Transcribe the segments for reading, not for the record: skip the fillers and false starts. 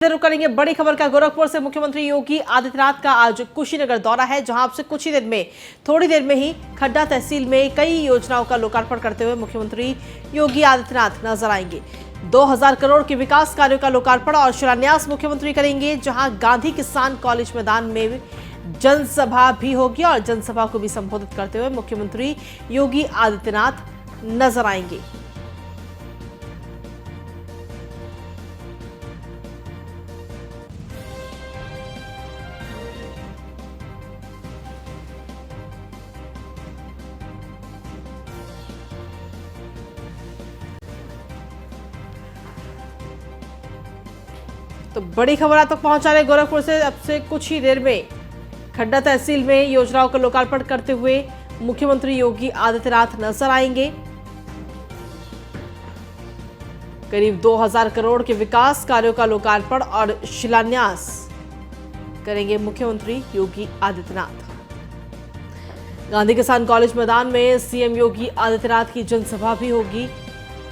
रुक करेंगे बड़ी खबर का। गोरखपुर से मुख्यमंत्री योगी आदित्यनाथ का आज कुशीनगर दौरा है, जहां आपसे कुछ ही देर में थोड़ी देर में ही खड्डा तहसील में कई योजनाओं का लोकार्पण करते हुए मुख्यमंत्री योगी आदित्यनाथ नजर आएंगे। 2000 करोड़ के विकास कार्यों का लोकार्पण और शिलान्यास मुख्यमंत्री करेंगे, जहां गांधी किसान कॉलेज मैदान में जनसभा भी होगी और जनसभा को भी संबोधित करते हुए मुख्यमंत्री योगी आदित्यनाथ नजर आएंगे। तो बड़ी खबर आप तक पहुंचा रहे गोरखपुर से। अब से कुछ ही देर में खड्डा तहसील में योजनाओं का लोकार्पण करते हुए मुख्यमंत्री योगी आदित्यनाथ नजर आएंगे। करीब 2000 करोड़ के विकास कार्यों का लोकार्पण और शिलान्यास करेंगे मुख्यमंत्री योगी आदित्यनाथ। गांधी किसान कॉलेज मैदान में सीएम योगी आदित्यनाथ की जनसभा भी होगी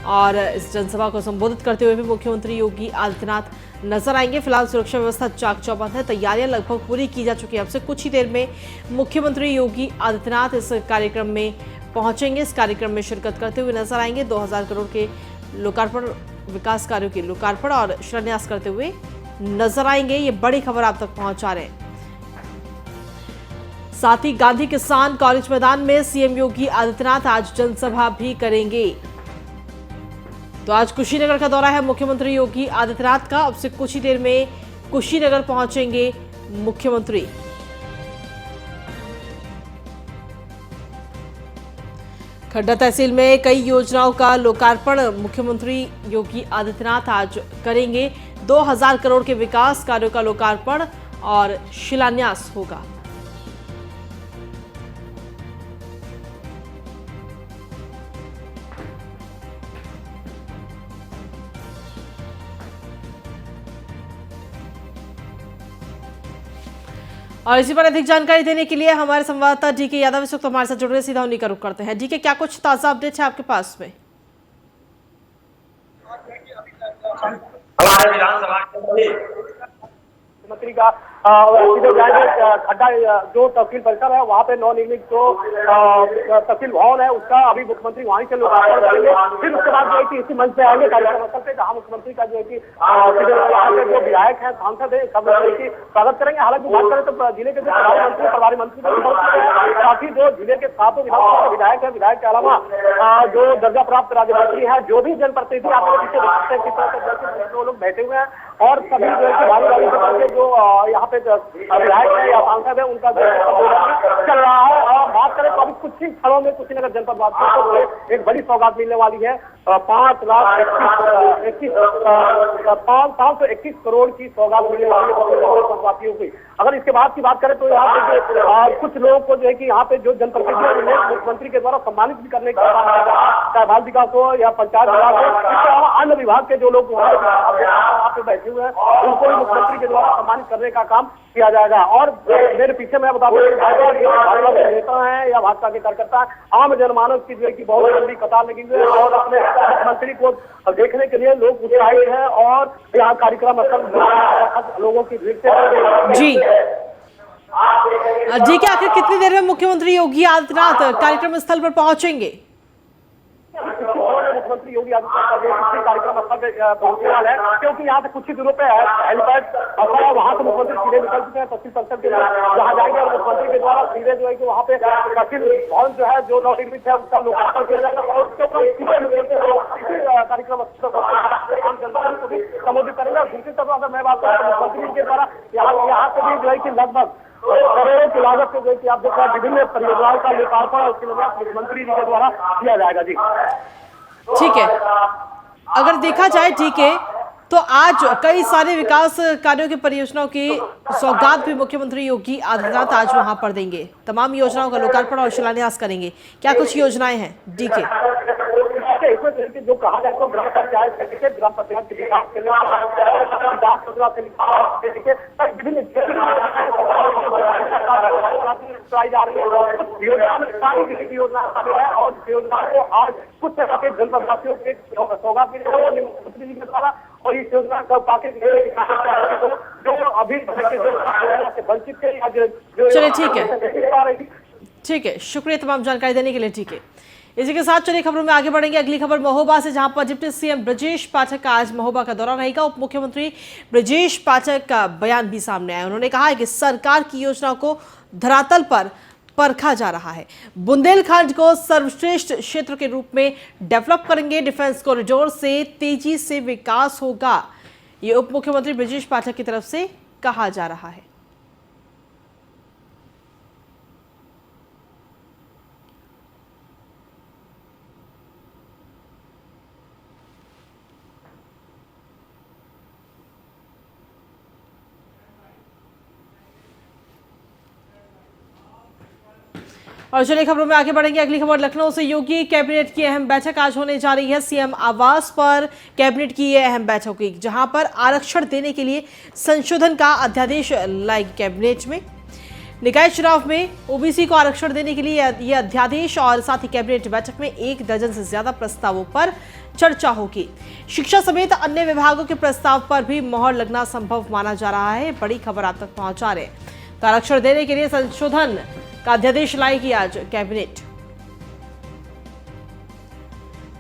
और इस जनसभा को संबोधित करते हुए भी मुख्यमंत्री योगी आदित्यनाथ नजर आएंगे। फिलहाल सुरक्षा व्यवस्था चाक चौबंद है, तैयारियां लगभग पूरी की जा चुकी है। अब से कुछ ही देर में मुख्यमंत्री योगी आदित्यनाथ इस कार्यक्रम में पहुंचेंगे, इस कार्यक्रम में शिरकत करते हुए नजर आएंगे। 2000 करोड़ के लोकार्पण, विकास कार्यों के लोकार्पण और शिलान्यास करते हुए नजर आएंगे। ये बड़ी खबर आप तक पहुंचा रहे हैं। साथ ही गांधी किसान कॉलेज मैदान में सीएम योगी आदित्यनाथ आज जनसभा भी करेंगे। तो आज कुशीनगर का दौरा है मुख्यमंत्री योगी आदित्यनाथ का। अब से कुछ ही देर में कुशीनगर पहुंचेंगे मुख्यमंत्री। खड्डा तहसील में कई योजनाओं का लोकार्पण मुख्यमंत्री योगी आदित्यनाथ आज करेंगे। 2000 करोड़ के विकास कार्यों का लोकार्पण और शिलान्यास होगा। और इसी पर अधिक जानकारी देने के लिए हमारे संवाददाता डीके यादव इस वक्त हमारे साथ जुड़ रहे, सीधा उन्हीं का रुख करते हैं। डीके, क्या कुछ ताजा अपडेट है आपके पास में? हमारे विधानसभा मुख्यमंत्री का खड्डा जो तहसील परिसर है वहाँ पे नवनिर्मित जो तहसील भवन है उसका अभी मुख्यमंत्री वहीं से लोकार्पण करेंगे। फिर उसके बाद जो है कि इसी मंच पे आएंगे कार्यक्रम स्थल पे, जहाँ मुख्यमंत्री का जो है कि वहाँ पे जो विधायक है, सांसद है, सब लोग स्वागत करेंगे। हालांकि बात करें तो जिले के जो प्रभारी मंत्री साथ ही जो जिले के 7 विधानसभा के विधायक है, विधायक के अलावा जो दर्जा प्राप्त राज्य मंत्री है, जो भी जनप्रतिनिधि आपको पीछे देख सकते हैं किस तरह से वो लोग बैठे हुए हैं और सभी जो है कि जो यहाँ पे विधायक है या सांसद है उनका जो चल रहा है। और बात करें तो अभी कुछ ही क्षणों में कुशीनगर जनपद वासियों को एक बड़ी सौगात मिलने वाली है। 521 करोड़ की सौगात मिलने वाली है वासियों की। अगर इसके बाद की बात करें तो यहाँ पे कुछ लोगों को जो है कि यहाँ पे जो जनप्रतिनिधि मुख्यमंत्री के द्वारा सम्मानित भी करने का चाहे बाल विकास हो या पंचायत विभाग हो, इसके अलावा अन्य विभाग के जो लोग वहाँ पे बैठे हुए हैं उनको भी मुख्यमंत्री के द्वारा सम्मानित करने का काम किया जाएगा। और मेरे पीछे मैं बता दूं भाजपा के नेता है या भाजपा के कार्यकर्ता, आम जनमानस की जो है कि बहुत लंबी कतार लगी हुई है और अपने मुख्यमंत्री को देखने के लिए लोग उत्साहित हैं और यहाँ कार्यक्रम स्थल लोगों की भीड़ से जी जी क्या आखिर कितनी देर में मुख्यमंत्री योगी आदित्यनाथ कार्यक्रम स्थल पर पहुंचेंगे? मुख्यमंत्री योगी आदित्यनाथ का कार्यक्रम स्थल पे पहुंचने वाला है, क्योंकि यहाँ से कुछ ही दूरों पे है हेलीपैड और वहाँ से मुख्यमंत्री सीधे निकल चुके हैं तहसील परिसर के जहाँ जाएंगे और मुख्यमंत्री के द्वारा सीधे जो है कि वहाँ पे तहसील भवन जो है जो नवनिर्मित है उसका लोकार्पण किया जाएगा और उसके ऊपर कार्यक्रम को भी संबोधित करेंगे। और दूसरी तरफ अगर मैं बात करूँ तो मुख्यमंत्री के द्वारा यहाँ से भी जो है कि लगभग करोड़ों की लागत से जो है कि आप देख रहे हैं विभिन्न परियोजनाओं का लोकार्पण और शिलान्यास मुख्यमंत्री जी के द्वारा किया जाएगा। जी ठीक है, अगर देखा जाए ठीक है तो आज कई सारे विकास कार्यों की परियोजनाओं की सौगात भी मुख्यमंत्री योगी आदित्यनाथ आज वहां पर देंगे। तमाम योजनाओं का लोकार्पण और शिलान्यास करेंगे। क्या कुछ योजनाएं हैं डीके? इसमें जो कहा जाए तो ग्राम पंचायत ग्राम पंचायत के विकास के विभिन्न जा रही है योजना और योजना को आज कुछ जनपद वासियों के सौगात मुख्यमंत्री जी के द्वारा और इस योजना का काफी जो अभी वंचित थे या चलिए ठीक है, शुक्रिया तमाम जानकारी देने के लिए। ठीक है, इसी के साथ चलिए खबरों में आगे बढ़ेंगे। अगली खबर महोबा से, जहां पर डिप्टी सीएम ब्रजेश पाठक का आज महोबा का दौरा रहेगा। उप मुख्यमंत्री ब्रजेश पाठक का बयान भी सामने आया। उन्होंने कहा है कि सरकार की योजना को धरातल पर परखा जा रहा है। बुंदेलखंड को सर्वश्रेष्ठ क्षेत्र के रूप में डेवलप करेंगे। डिफेंस कॉरिडोर से तेजी से विकास होगा, ये उप मुख्यमंत्री ब्रजेश पाठक की तरफ से कहा जा रहा है। और चलिए खबरों में आगे बढ़ेंगे। अगली खबर लखनऊ से, योगी कैबिनेट की अहम बैठक आज होने जा रही है। सीएम आवास पर कैबिनेट की यह अहम बैठक हुई, जहां पर आरक्षण देने के लिए संशोधन का अध्यादेश लाएगी कैबिनेट में। निकाय चुनाव में ओबीसी को आरक्षण देने के लिए यह अध्यादेश और साथ ही कैबिनेट बैठक में 1 दर्जन से ज्यादा प्रस्तावों पर चर्चा होगी। शिक्षा समेत अन्य विभागों के प्रस्ताव पर भी मोहर लगना संभव माना जा रहा है। बड़ी खबर आप तक पहुंचा रहे। तो आरक्षण देने के लिए संशोधन का अध्यादेश लाएगी आज कैबिनेट।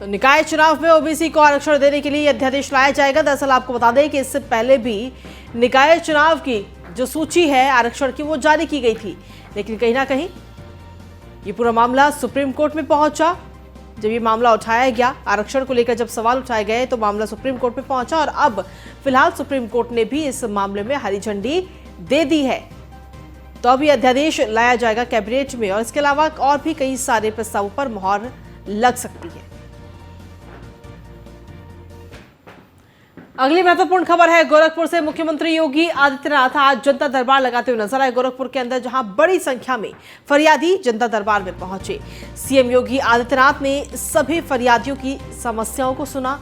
तो निकाय चुनाव में ओबीसी को आरक्षण देने के लिए अध्यादेश लाया जाएगा। दरअसल आपको बता दें कि इससे पहले भी निकाय चुनाव की जो सूची है आरक्षण की, वो जारी की गई थी, लेकिन कहीं ना कहीं ये पूरा मामला सुप्रीम कोर्ट में पहुंचा। जब ये मामला उठाया गया, आरक्षण को लेकर जब सवाल उठाए गए, तो मामला सुप्रीम कोर्ट में पहुंचा और अब फिलहाल सुप्रीम कोर्ट ने भी इस मामले में हरी झंडी दे दी है। तो अभी अध्यादेश लाया जाएगा कैबिनेट में और इसके अलावा और भी कई सारे प्रस्तावों पर मोहर लग सकती है। अगली महत्वपूर्ण खबर है गोरखपुर से। मुख्यमंत्री योगी आदित्यनाथ आज जनता दरबार लगाते हुए नजर आए गोरखपुर के अंदर, जहां बड़ी संख्या में फरियादी जनता दरबार में पहुंचे। सीएम योगी आदित्यनाथ ने सभी फरियादियों की समस्याओं को सुना,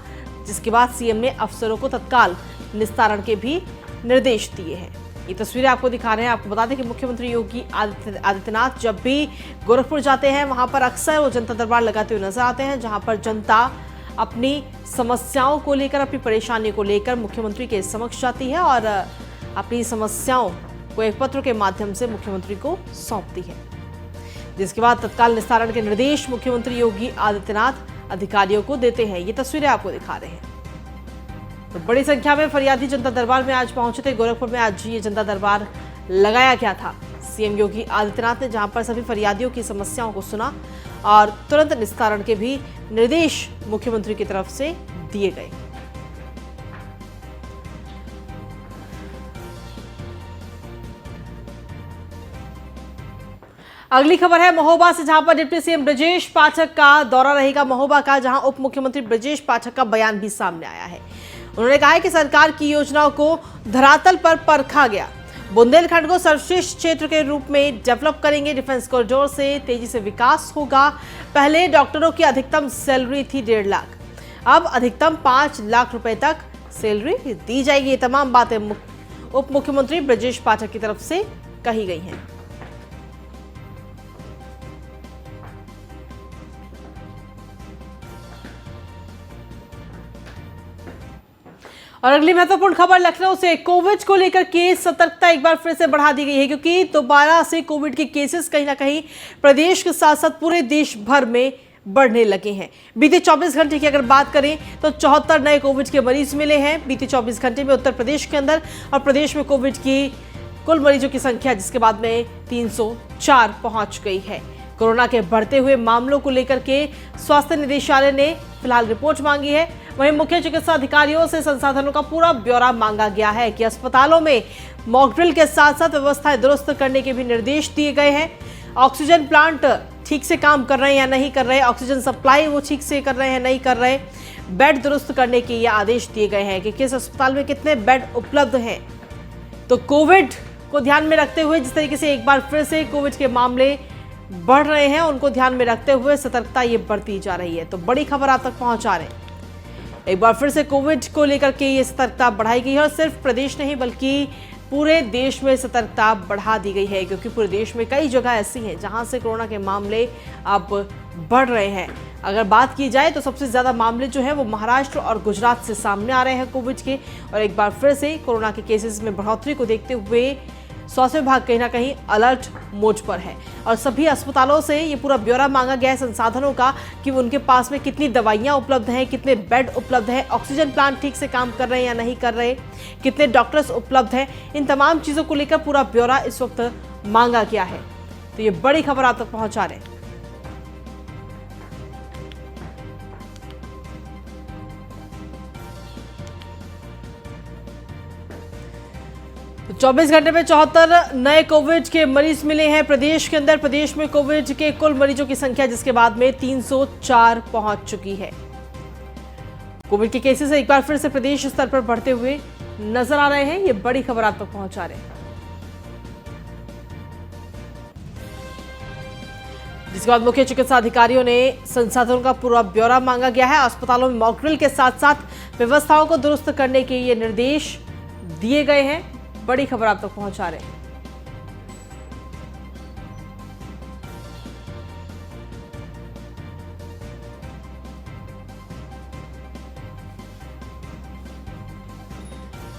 जिसके बाद सीएम ने अफसरों को तत्काल निस्तारण के भी निर्देश दिए हैं। ये तस्वीरें आपको दिखा रहे हैं। आपको बता दें कि मुख्यमंत्री योगी आदित्यनाथ जब भी गोरखपुर जाते हैं, वहां पर अक्सर वो जनता दरबार लगाते हुए नजर आते हैं, जहां पर जनता अपनी समस्याओं को लेकर, अपनी परेशानी को लेकर मुख्यमंत्री के समक्ष जाती है और अपनी समस्याओं को एक पत्र के माध्यम से मुख्यमंत्री को सौंपती है, जिसके बाद तत्काल निस्तारण के निर्देश मुख्यमंत्री योगी आदित्यनाथ अधिकारियों को देते हैं। ये तस्वीरें आपको दिखा रहे हैं। तो बड़ी संख्या में फरियादी जनता दरबार में आज पहुंचे थे। गोरखपुर में आज ये जनता दरबार लगाया गया था। सीएम योगी आदित्यनाथ ने जहां पर सभी फरियादियों की समस्याओं को सुना और तुरंत निस्तारण के भी निर्देश मुख्यमंत्री की तरफ से दिए गए। अगली खबर है महोबा से, जहां पर डिप्टी सीएम ब्रजेश पाठक का दौरा रहेगा महोबा का, जहां उप मुख्यमंत्री ब्रजेश पाठक का बयान भी सामने आया है। उन्होंने कहा है कि सरकार की योजनाओं को धरातल पर परखा गया। बुंदेलखंड को सर्वश्रेष्ठ क्षेत्र के रूप में डेवलप करेंगे। डिफेंस कॉरिडोर से तेजी से विकास होगा। पहले डॉक्टरों की अधिकतम सैलरी थी 1.5 लाख, अब अधिकतम 5 लाख रुपए तक सैलरी दी जाएगी। ये तमाम बातें उप मुख्यमंत्री ब्रजेश पाठक की तरफ से कही गई हैं। और अगली महत्वपूर्ण खबर लखनऊ से, कोविड को लेकर केस सतर्कता एक बार फिर से बढ़ा दी गई है, क्योंकि दोबारा से कोविड के केसेस कहीं ना कहीं प्रदेश के साथ साथ पूरे देश भर में बढ़ने लगे हैं। बीते 24 घंटे की अगर बात करें तो 74 नए कोविड के मरीज मिले हैं बीते 24 घंटे में उत्तर प्रदेश के अंदर, और प्रदेश में कोविड की कुल मरीजों की संख्या जिसके बाद में 304 पहुंच गई है। कोरोना के बढ़ते हुए मामलों को लेकर के स्वास्थ्य निदेशालय ने फिलहाल रिपोर्ट मांगी है। वहीं मुख्य चिकित्सा अधिकारियों से संसाधनों का पूरा ब्यौरा मांगा गया है कि अस्पतालों में मॉक ड्रिल के साथ साथ व्यवस्थाएं दुरुस्त करने के भी निर्देश दिए गए हैं। ऑक्सीजन प्लांट ठीक से काम कर रहे हैं या नहीं कर रहे, ऑक्सीजन सप्लाई वो ठीक से कर रहे हैं नहीं कर रहे, बेड दुरुस्त करने के ये आदेश दिए गए हैं कि किस अस्पताल में कितने बेड उपलब्ध हैं। तो कोविड को ध्यान में रखते हुए जिस तरीके से एक बार फिर से कोविड के मामले बढ़ रहे हैं, उनको ध्यान में रखते हुए सतर्कता ये बढ़ती जा रही है। तो बड़ी खबर आप तक पहुंचा रहे हैं। एक बार फिर से कोविड को लेकर के ये सतर्कता बढ़ाई गई है और सिर्फ प्रदेश नहीं बल्कि पूरे देश में सतर्कता बढ़ा दी गई है, क्योंकि पूरे देश में कई जगह ऐसी हैं जहां से कोरोना के मामले अब बढ़ रहे हैं। अगर बात की जाए तो सबसे ज्यादा मामले जो है वो महाराष्ट्र और गुजरात से सामने आ रहे हैं कोविड के। और एक बार फिर से कोरोना के केसेस में बढ़ोतरी को देखते हुए स्वास्थ्य विभाग कहीं ना कहीं अलर्ट मोड पर है और सभी अस्पतालों से ये पूरा ब्यौरा मांगा गया है संसाधनों का कि उनके पास में कितनी दवाइयां उपलब्ध हैं, कितने बेड उपलब्ध हैं, ऑक्सीजन प्लांट ठीक से काम कर रहे हैं या नहीं कर रहे, कितने डॉक्टर्स उपलब्ध हैं। इन तमाम चीज़ों को लेकर पूरा ब्यौरा इस वक्त मांगा गया है। तो ये बड़ी खबर आप तक पहुंचा रहे हैं। तो 24 घंटे में 74 नए कोविड के मरीज मिले हैं प्रदेश के अंदर। प्रदेश में कोविड के कुल मरीजों की संख्या जिसके बाद में 304 पहुंच चुकी है। कोविड के केसेस एक बार फिर से प्रदेश स्तर पर बढ़ते हुए नजर आ रहे हैं। ये बड़ी खबर आप तक पहुंचा रहे हैं। जिसके बाद मुख्य चिकित्सा अधिकारियों ने संसाधनों का पूरा ब्यौरा मांगा गया है। अस्पतालों में मॉकड्रिल के साथ साथ व्यवस्थाओं को दुरुस्त करने के ये निर्देश दिए गए हैं। बड़ी खबर आप तक पहुंचा रहे हैं।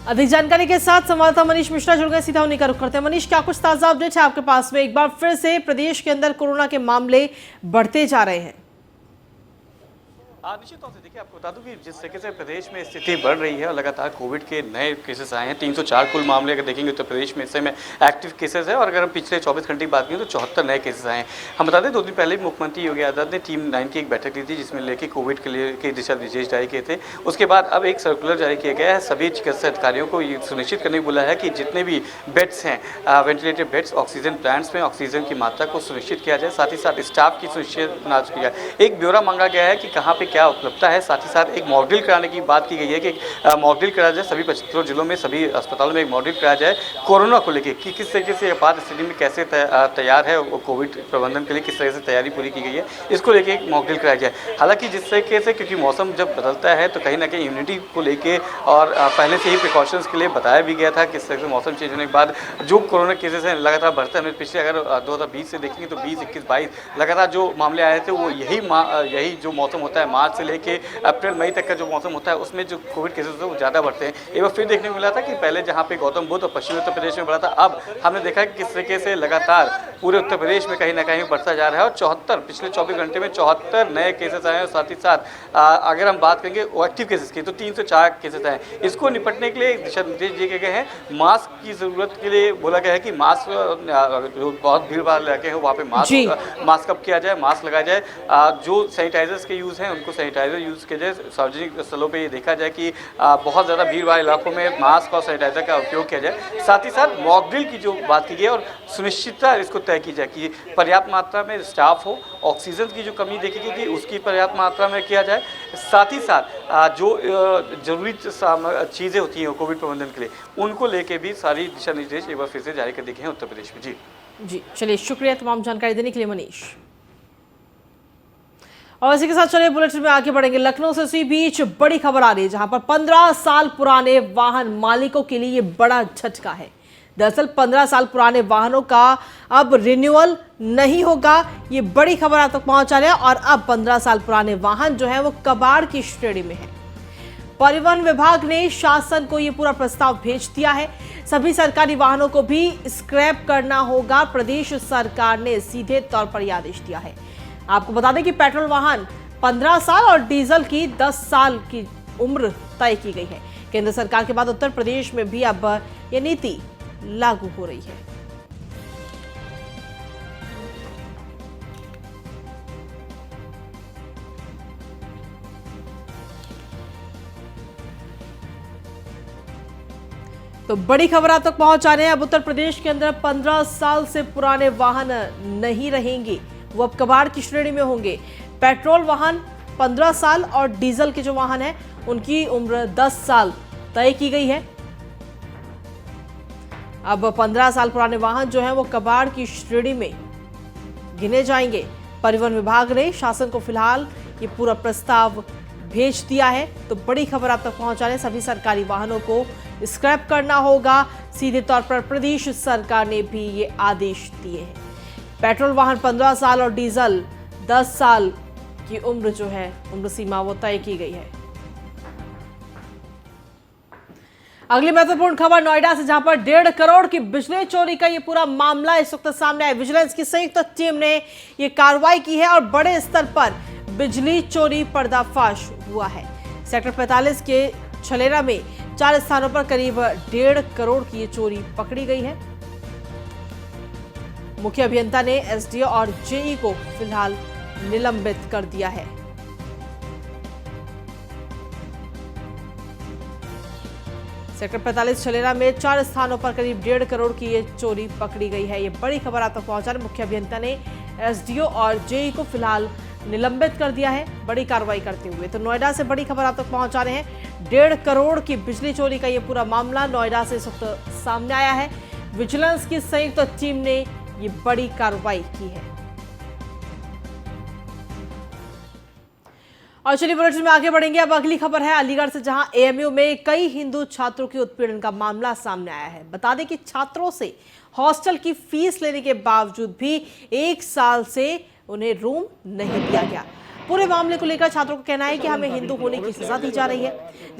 अधिक जानकारी के साथ संवाददाता मनीष मिश्रा जुड़ गए। सीधा उन्हीं का रुख करते हैं। मनीष, क्या कुछ ताजा अपडेट है आपके पास में? एक बार फिर से प्रदेश के अंदर कोरोना के मामले बढ़ते जा रहे हैं। निश्चित तौर से देखिए, आपको बता दूं कि जिस तरीके से प्रदेश में स्थिति बढ़ रही है और लगातार कोविड के नए केसेस आए हैं, 304 कुल मामले अगर देखेंगे उत्तर प्रदेश में इस समय एक्टिव केसेस है। और अगर हम पिछले 24 घंटे की बात करें तो 74 नए केसेस आए हैं। हम बता दें 2 दिन पहले मुख्यमंत्री योगी आदित्यनाथ ने टीम 9 की एक बैठक ली थी जिसमें लेके कोविड के लिए के दिशा निर्देश जारी किए थे। उसके बाद अब एक सर्कुलर जारी किया गया है। सभी चिकित्सा अधिकारियों को ये सुनिश्चित करने को बोला है कि जितने भी बेड्स हैं, वेंटिलेटेड बेड्स, ऑक्सीजन प्लांट्स में ऑक्सीजन की मात्रा को सुनिश्चित किया जाए। साथ ही साथ स्टाफ की सुनिश्चित जांच की जाए। एक ब्यौरा मांगा गया है कि कहाँ पे क्या उपलब्धता है। साथ ही साथ एक मॉकड्रिल कराने की बात की गई है कि मॉकड्रिल कराया जाए। सभी 75 जिलों में सभी अस्पतालों में एक मॉकड्रिल कराया जाए कोरोना को लेकर कि किस तरीके से आपात स्थिति में कैसे तैयार है कोविड प्रबंधन के लिए, किस तरह से तैयारी पूरी की गई है, इसको लेकर एक मॉकड्रिल कराया जाए। हालांकि जिस तरीके से क्योंकि मौसम जब बदलता है तो कहीं ना कहीं इम्यूनिटी को लेकर और पहले से ही प्रिकॉशंस के लिए बताया भी गया था किस तरह से मौसम चेंज होने के बाद जो कोरोना केसेस हैं लगातार बढ़ते हैं। पिछले अगर 2020 से देखेंगे तो 20, 21, 22 लगातार जो मामले आए थे वो यही जो मौसम होता है मार्च से लेकर अप्रैल मई तक का जो मौसम होता है उसमें जो कोविड केसेस होते हैं वो ज़्यादा बढ़ते हैं। एक बार फिर देखने को मिला था कि पहले जहाँ पे गौतम बुद्ध और पश्चिमी उत्तर प्रदेश में बढ़ा था, अब हमने देखा कि किस तरीके से लगातार पूरे उत्तर प्रदेश में कहीं ना कहीं बढ़ता जा रहा है। और 74 पिछले 24 घंटे में 74 नए केसेस आए हैं। साथ ही साथ अगर हम बात करेंगे एक्टिव केसेस की तो 304 केसेस आए। इसको निपटने के लिए दिशा निर्देश दिए गए हैं। मास्क की ज़रूरत के लिए बोला गया है कि मास्क जो बहुत भीड़ भाड़ इलाके हैं वहाँ पे मास्क अप किया जाए, मास्क लगाया जाए। जो सैनिटाइजर्स के यूज़ हैं उनको सैनिटाइजर यूज़ किया जाए। सार्वजनिक स्थलों पे ये देखा जाए कि बहुत ज़्यादा भीड़ भाड़ इलाकों में मास्क और सैनिटाइजर का उपयोग किया जाए। साथ ही साथ मॉकड्रिल की जो बात की गई है और सुनिश्चितता इसको तय की जाए कि पर्याप्त मात्रा में स्टाफ हो, ऑक्सीजन की जो कमी देखी गई थी उसकी पर्याप्त मात्रा में किया जाए। साथ ही साथ जो जरूरी चीज़ें होती हैं कोविड प्रबंधन के लिए उनको लेके भी सारी दिशा निर्देश एक बार फिर से जारी कर दिए गए हैं उत्तर प्रदेश में। जी चलिए, शुक्रिया तमाम जानकारी देने के लिए मनीष। और इसी के साथ चलिए बुलेटिन में आगे बढ़ेंगे। लखनऊ से इसी बीच बड़ी खबर आ रही है जहां पर 15 साल पुराने वाहन मालिकों के लिए ये बड़ा झटका है। दरअसल 15 साल पुराने वाहनों का अब रिन्यूअल नहीं होगा। ये बड़ी खबर आप तक पहुंचा रहे हैं। और अब 15 साल पुराने वाहन जो है वो कबाड़ की श्रेणी में है। परिवहन विभाग ने शासन को ये पूरा प्रस्ताव भेज दिया है। सभी सरकारी वाहनों को भी स्क्रैप करना होगा। प्रदेश सरकार ने सीधे तौर पर यह आदेश दिया है। आपको बता दें कि पेट्रोल वाहन 15 साल और डीजल की 10 साल की उम्र तय की गई है। केंद्र सरकार के बाद उत्तर प्रदेश में भी अब यह नीति लागू हो रही है। तो बड़ी खबर आप तक पहुंचा रहे हैं। अब उत्तर प्रदेश के अंदर 15 साल से पुराने वाहन नहीं रहेंगे, वो अब कबाड़ की श्रेणी में होंगे। पेट्रोल वाहन 15 साल और डीजल के जो वाहन हैं उनकी उम्र 10 साल तय की गई है। अब 15 साल पुराने वाहन जो हैं वो कबाड़ की श्रेणी में गिने जाएंगे। परिवहन विभाग ने शासन को फिलहाल ये पूरा प्रस्ताव भेज दिया है। तो बड़ी खबर आप तक पहुंचा रहे, सभी सरकारी वाहनों को स्क्रैप करना होगा। सीधे तौर पर प्रदेश सरकार ने भी ये आदेश दिए हैं। पेट्रोल वाहन 15 साल और डीजल 10 साल की उम्र जो है, उम्र सीमा वो तय की गई है। अगली महत्वपूर्ण खबर नोएडा से, जहां पर 1.5 करोड़ की बिजली चोरी का ये पूरा मामला इस वक्त सामने आया। विजिलेंस की संयुक्त टीम ने ये कार्रवाई की है और बड़े स्तर पर बिजली चोरी पर्दाफाश हुआ है। सेक्टर 45 के छलेरा में 4 स्थानों पर करीब 1.5 करोड़ की ये चोरी पकड़ी गई है। मुख्य अभियंता ने एसडीओ और जेई को फिलहाल निलंबित कर दिया है। सेक्टर 45 छलेरा में 4 स्थानों पर करीब 1.5 करोड़ की ये चोरी पकड़ी गई है। ये बड़ी खबर आप तक पहुंचा रहे। मुख्य अभियंता ने एसडीओ और जेई को फिलहाल निलंबित कर दिया है बड़ी कार्रवाई करते हुए। तो नोएडा से बड़ी खबर आप तक पहुंचा रहे हैं। 1.5 करोड़ की बिजली चोरी का ये पूरा मामला नोएडा से इस वक्त सामने आया है। विजिलेंस की संयुक्त टीम ने ये बड़ी कार्रवाई की है। और चलिए बुलेटिन में आगे बढ़ेंगे। अब अगली खबर है अलीगढ़ से, जहां एएमयू में कई हिंदू छात्रों के उत्पीड़न का मामला सामने आया है। बता दें कि छात्रों से हॉस्टल की फीस लेने के बावजूद भी 1 साल से उन्हें रूम नहीं दिया गया। पूरे मामले को लेकर छात्रों का कहना है कि हमें हिंदू होने की सजा दी जा रही है,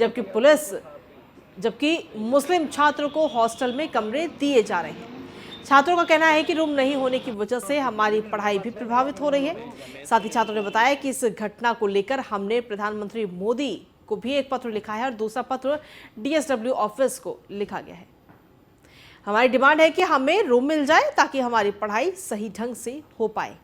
जबकि मुस्लिम छात्रों को हॉस्टल में कमरे दिए जा रहे हैं। छात्रों का कहना है कि रूम नहीं होने की वजह से हमारी पढ़ाई भी प्रभावित हो रही है। साथ ही छात्रों ने बताया कि इस घटना को लेकर हमने प्रधानमंत्री मोदी को भी एक पत्र लिखा है और दूसरा पत्र डीएसडब्ल्यू ऑफिस को लिखा गया है। हमारी डिमांड है कि हमें रूम मिल जाए ताकि हमारी पढ़ाई सही ढंग से हो पाए।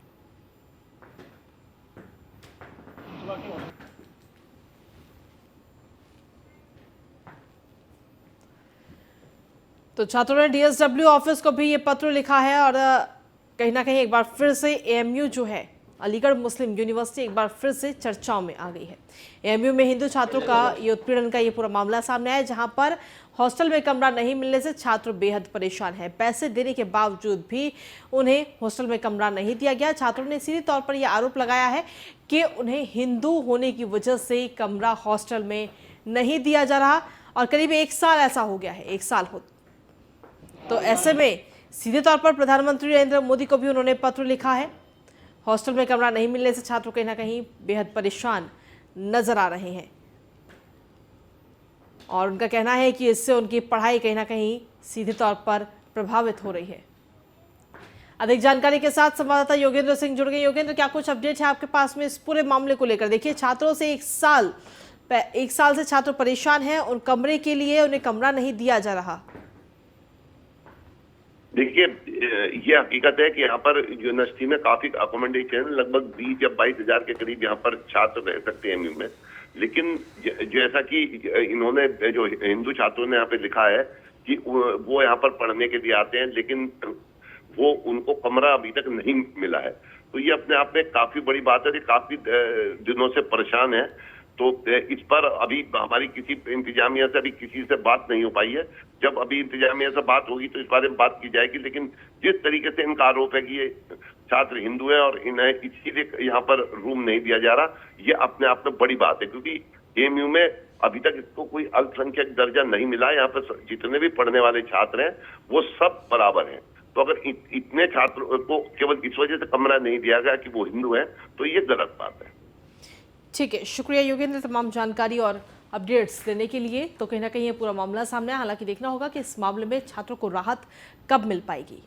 तो छात्रों ने डीएसडब्ल्यू ऑफिस को भी ये पत्र लिखा है और कहीं ना कहीं एक बार फिर से एएमयू जो है, अलीगढ़ मुस्लिम यूनिवर्सिटी, एक बार फिर से चर्चाओं में आ गई है। एएमयू में हिंदू छात्रों का ये उत्पीड़न का ये पूरा मामला सामने आया, जहां पर हॉस्टल में कमरा नहीं मिलने से छात्र बेहद परेशान है। पैसे देने के बावजूद भी उन्हें हॉस्टल में कमरा नहीं दिया गया। छात्रों ने सीधे तौर पर यह आरोप लगाया है कि उन्हें हिंदू होने की वजह से कमरा हॉस्टल में नहीं दिया जा रहा और करीब 1 साल ऐसा हो गया है, 1 साल हो। तो ऐसे में सीधे तौर पर प्रधानमंत्री नरेंद्र मोदी को भी उन्होंने पत्र लिखा है। हॉस्टल में कमरा नहीं मिलने से छात्र कहीं ना कहीं बेहद परेशान नजर आ रहे हैं और उनका कहना है कि इससे उनकी पढ़ाई कहीं ना कहीं सीधे तौर पर प्रभावित हो रही है। अधिक जानकारी के साथ संवाददाता योगेंद्र सिंह जुड़ गए। योगेंद्र, क्या कुछ अपडेट है आपके पास में इस पूरे मामले को लेकर? देखिए, छात्रों से 1 साल से छात्र परेशान हैं, उन कमरे के लिए उन्हें कमरा नहीं दिया जा रहा। देखिए, ये हकीकत है कि यहाँ पर यूनिवर्सिटी में काफी अकोमोडेशन, लगभग 20 या 22 हजार के करीब यहाँ पर छात्र रह सकते हैं एमयू में। लेकिन जैसा कि इन्होंने, जो हिंदू छात्रों ने यहाँ पे लिखा है कि वो यहाँ पर पढ़ने के लिए आते हैं, लेकिन वो उनको कमरा अभी तक नहीं मिला है। तो ये अपने आप में काफी बड़ी बात है कि काफी दिनों से परेशान है। तो इस पर अभी हमारी किसी इंतजामिया से अभी किसी से बात नहीं हो पाई है। जब अभी इंतजामिया से बात होगी तो इस बारे में बात की जाएगी। लेकिन जिस तरीके से इनका आरोप है कि ये छात्र हिंदू है और इन्हें इसीलिए यहाँ पर रूम नहीं दिया जा रहा, ये अपने आप में बड़ी बात है, क्योंकि एएमयू में अभी तक इसको कोई अल्पसंख्यक दर्जा नहीं मिला है। यहाँ पर जितने भी पढ़ने वाले छात्र हैं वो सब बराबर हैं। तो अगर इतने छात्रों को केवल इस वजह से कमरा नहीं दिया गया कि वो हिंदू है, तो ये गलत बात है। ठीक है, शुक्रिया योगेंद्र तमाम जानकारी और अपडेट्स देने के लिए। तो कहीं ना कहीं ये पूरा मामला सामने है। हालांकि देखना होगा कि इस मामले में छात्रों को राहत कब मिल पाएगी।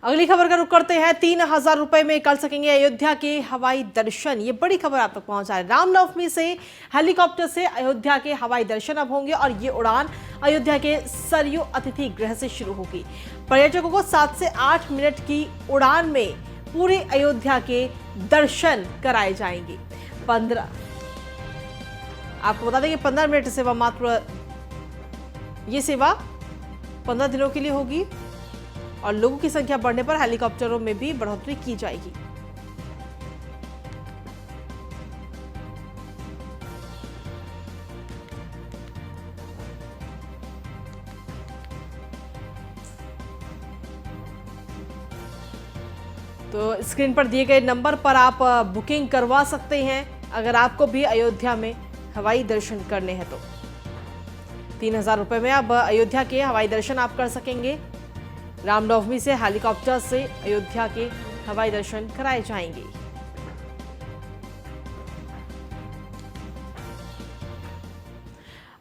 अगली खबर का रुख करते हैं। 3000 रुपए में कर सकेंगे अयोध्या के हवाई दर्शन। ये बड़ी खबर आप तक पहुंचा है। रामनवमी से हेलीकॉप्टर से अयोध्या के हवाई दर्शन अब होंगे और ये उड़ान अयोध्या के सरयू अतिथि गृह से शुरू होगी। पर्यटकों को 7 से 8 मिनट की उड़ान में पूरे अयोध्या के दर्शन कराए जाएंगे। आपको बता दें कि 15 मिनट सेवा मात्र, ये सेवा 15 दिनों के लिए होगी और लोगों की संख्या बढ़ने पर हेलीकॉप्टरों में भी बढ़ोतरी की जाएगी। तो स्क्रीन पर दिए गए नंबर पर आप बुकिंग करवा सकते हैं अगर आपको भी अयोध्या में हवाई दर्शन करने हैं तो। 3000 रुपए में अब अयोध्या के हवाई दर्शन आप कर सकेंगे। रामनवमी से हेलीकॉप्टर से अयोध्या के हवाई दर्शन कराए जाएंगे।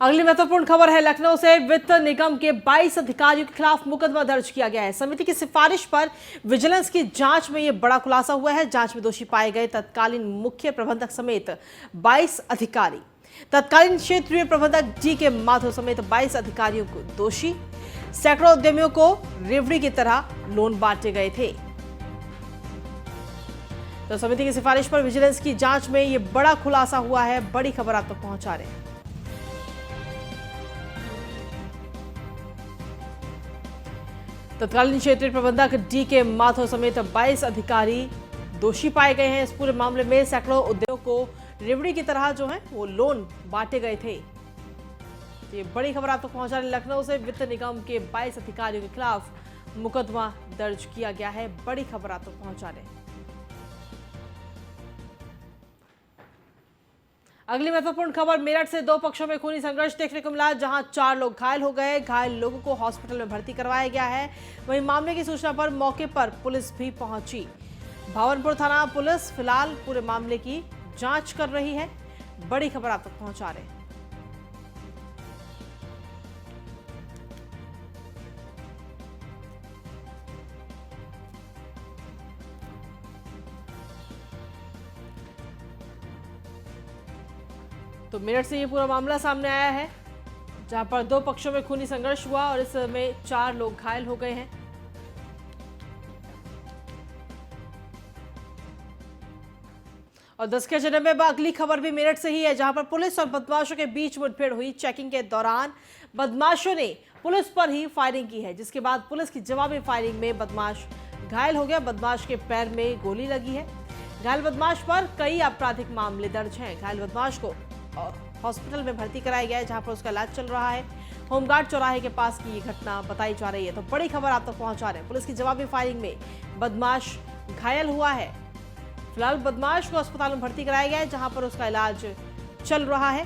अगली महत्वपूर्ण खबर है लखनऊ से। वित्त निगम के 22 अधिकारियों के खिलाफ मुकदमा दर्ज किया गया है। समिति की सिफारिश पर विजिलेंस की जांच में यह बड़ा खुलासा हुआ है। जांच में दोषी पाए गए तत्कालीन मुख्य प्रबंधक समेत 22 अधिकारी, तत्कालीन क्षेत्रीय प्रबंधक डी के माथुर समेत 22 अधिकारियों को दोषी। सैकड़ों उद्यमियों को रेवड़ी की तरह लोन बांटे गए थे। तो समिति की सिफारिश पर विजिलेंस की जांच में यह बड़ा खुलासा हुआ है। बड़ी खबर आप तक पहुंचा रहे हैं। तत्कालीन क्षेत्रीय प्रबंधक डी के माथुर समेत 22 अधिकारी दोषी पाए गए हैं। इस पूरे मामले में सैकड़ों उद्योगों को रेवड़ी की तरह जो है वो लोन बांटे गए थे। तो ये बड़ी खबर आपको पहुंचा रहे। लखनऊ से वित्त निगम के 22 अधिकारियों के खिलाफ मुकदमा दर्ज किया गया है। बड़ी खबर आपको पहुंचा रहे। अगली महत्वपूर्ण खबर मेरठ से। दो पक्षों में खूनी संघर्ष देखने को मिला, जहां 4 लोग घायल हो गए। घायल लोगों को हॉस्पिटल में भर्ती करवाया गया है। वहीं मामले की सूचना पर मौके पर पुलिस भी पहुंची। भावनपुर थाना पुलिस फिलहाल पूरे मामले की जांच कर रही है। बड़ी खबर आप तक पहुंचा रहे हैं। तो मेरठ से ये पूरा मामला सामने आया है, जहां पर 2 पक्षों में खूनी संघर्ष हुआ और इसमें 4 लोग घायल हो गए हैं। और 10 के जन्म में अगली खबर भी मेरठ से ही है, जहां पर पुलिस और बदमाशों के बीच मुठभेड़ हुई। चेकिंग के दौरान बदमाशों ने पुलिस पर ही फायरिंग की है, जिसके बाद पुलिस की जवाबी फायरिंग में बदमाश घायल हो गया। बदमाश के पैर में गोली लगी है। घायल बदमाश पर कई आपराधिक मामले दर्ज हैं। घायल बदमाश को हॉस्पिटल में भर्ती कराया गया है, जहां पर उसका इलाज चल रहा है। होमगार्ड चौराहे के पास की ये घटना बताई जा रही है। तो बड़ी खबर आप तक पहुंचा रहे हैं। पुलिस की जवाबी फायरिंग में बदमाश घायल हुआ है। फिलहाल बदमाश को अस्पताल में भर्ती कराया गया है, जहां पर उसका इलाज चल रहा है।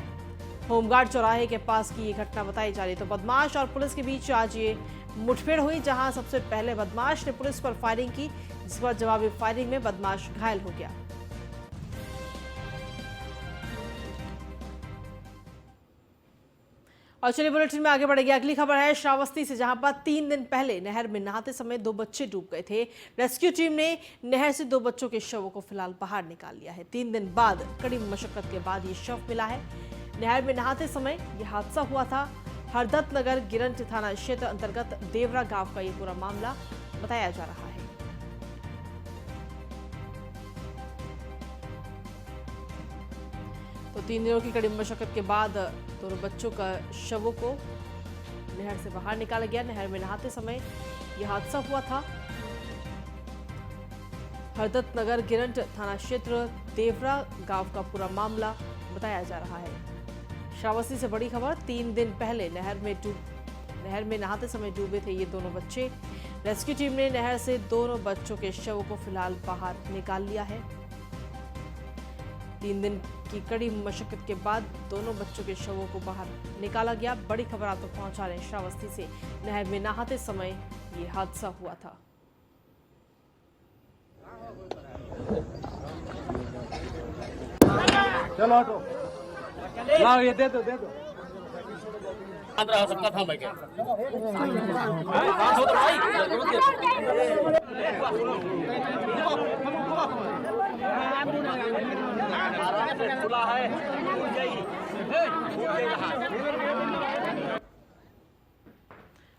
होमगार्ड चौराहे के पास की ये घटना बताई जा रही है। तो बदमाश और पुलिस के बीच आज ये मुठभेड़ हुई, जहां सबसे पहले बदमाश ने पुलिस पर फायरिंग की, जिस पर जवाबी फायरिंग में बदमाश घायल हो गया। और चलिए बुलेटिन में आगे बढ़ेगी। अगली खबर है श्रावस्ती से, जहां पर 3 दिन पहले नहर में नहाते समय 2 बच्चे डूब गए थे। रेस्क्यू टीम ने नहर से 2 बच्चों के शवों को फिलहाल बाहर निकाल लिया है। 3 दिन बाद कड़ी मशक्कत के बाद ये शव मिला है। नहर में नहाते समय यह हादसा हुआ था। हरदत्त नगर गिरंट थाना क्षेत्र अंतर्गत देवरा गांव का ये पूरा मामला बताया जा रहा है। तो 3 दिनों की कड़ी मशक्कत के बाद दोनों बच्चों का शवों को नहर से बाहर निकाला गया। नहर में नहाते समय यह हादसा हुआ था। हरदत्त नगर गिरंट थाना क्षेत्र देवरा गांव का पूरा मामला बताया जा रहा है। श्रावस्ती से बड़ी खबर। 3 दिन पहले नहर में नहाते समय डूबे थे ये दोनों बच्चे। रेस्क्यू टीम ने नहर से दोनों बच्चों के शवों को फिलहाल बाहर निकाल लिया है। 3 दिन की कड़ी मशक्कत के बाद दोनों बच्चों के शवों को बाहर निकाला गया। बड़ी खबर आप तक पहुंचा रहे हैं। श्रावस्ती से नहर में नहाते समय ये हादसा हुआ था। चलो ऑटो लाओ, ये दे दो सबका था भाई क्या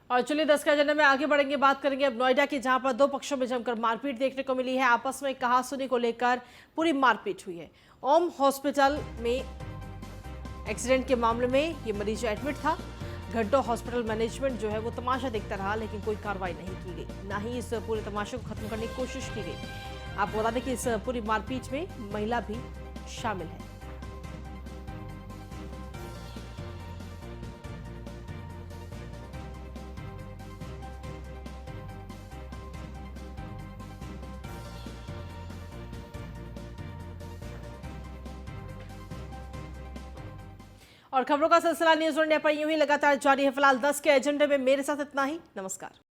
और चलिए 10 के एजेंडे में आगे बढ़ेंगे। बात करेंगे अब नोएडा की, जहां पर 2 पक्षों में जमकर मारपीट देखने को मिली है। आपस में कहासुनी को लेकर पूरी मारपीट हुई है। ओम हॉस्पिटल में एक्सीडेंट के मामले में ये मरीज एडमिट था। घंटों हॉस्पिटल मैनेजमेंट जो है वो तमाशा देखता रहा, लेकिन कोई कार्रवाई नहीं की गई, ना ही इस पूरे तमाशे को खत्म करने की कोशिश की गई। आपको बता दें कि इस पूरी मारपीट में महिला भी शामिल है। और खबरों का सिलसिला न्यूज़ इंडिया पर यूं ही लगातार जारी है। फिलहाल 10 के एजेंडे में मेरे साथ इतना ही। नमस्कार।